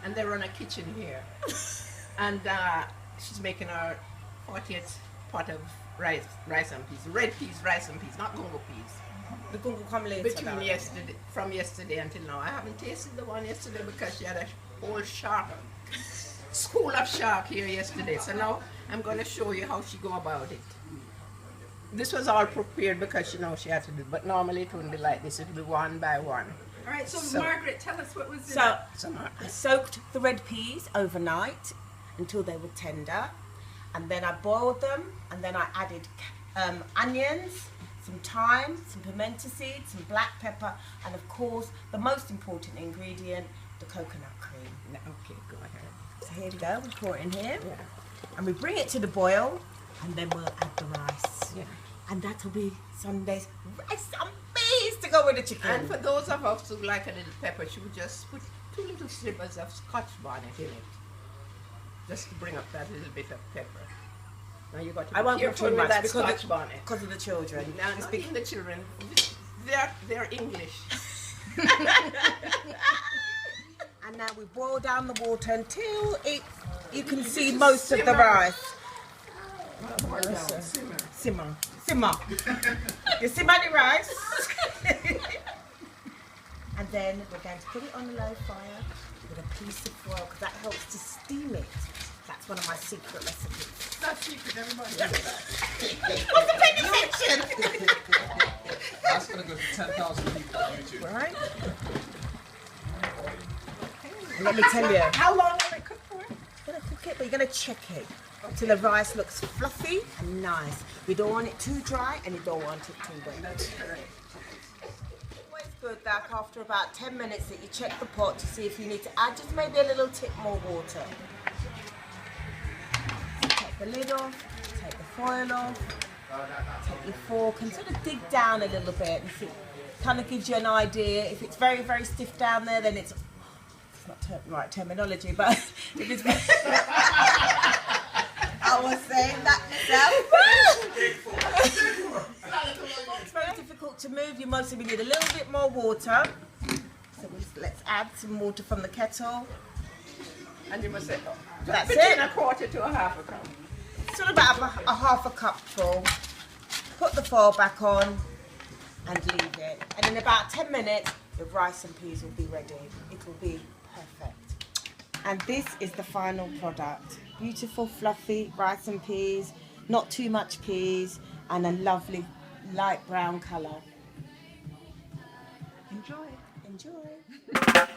and they run a kitchen here. And she's making her 40th pot of rice and peas, red peas, rice and peas, not gungo peas. The gungo come later. From yesterday until now. I haven't tasted the one yesterday because she had a whole shark, school of shark here yesterday. So now I'm going to show you how she go about it. This was all prepared because she knows she had to do, but normally it wouldn't be like this. It would be one by one. All right, so Margaret, tell us what was in So it. I soaked the red peas overnight until they were tender, and then I boiled them, and then I added onions, some thyme, some pimento seeds, some black pepper, and of course the most important ingredient, the coconut cream. Okay, go ahead. So here we go, we pour it in here, Yeah. and we bring it to the boil, and then we'll add the rice. Yeah. And that'll be Sunday's rice and peas to go with the chicken. And for those of us who like a little pepper, she would just put 2 little slivers of Scotch bonnet in it, just to bring up that little bit of pepper. Now you got to I be won't put careful too with much that because Scotch bonnet. because of the children. Now, It's not big- even the children. They're English. And now we boil down the water until you can see most of the rice. Simmer. You simmer the rice. And then we're going to put it on a low fire with a piece of foil because that helps to steam it. That's one of my secret recipes. It's not secret, everybody knows that. What's the penny section? That's going to go to 10,000 people on YouTube. Right? Let me tell you. How long will it cook for? You're going to cook it, but you're going to check it till the rice looks fluffy and nice. You don't want it too dry and you don't want it too wet. That's correct. Always good that after about 10 minutes that you check the pot to see if you need to add just maybe a little tip more water. So take the lid off, take the foil off, take your fork and sort of dig down a little bit and see, kind of gives you an idea. If it's very, very stiff down there, then it's not right terminology, but if it's I was saying that myself. It's very difficult to move. You mostly need a little bit more water. So let's add some water from the kettle. And you must say, That's between it. a quarter to a half a cup. Sort of about a half a cup full. Put the foil back on and leave it. And in about 10 minutes, the rice and peas will be ready. It will be perfect. And this is the final product. Beautiful, fluffy rice and peas, not too much peas, and a lovely light brown colour. Enjoy. Enjoy.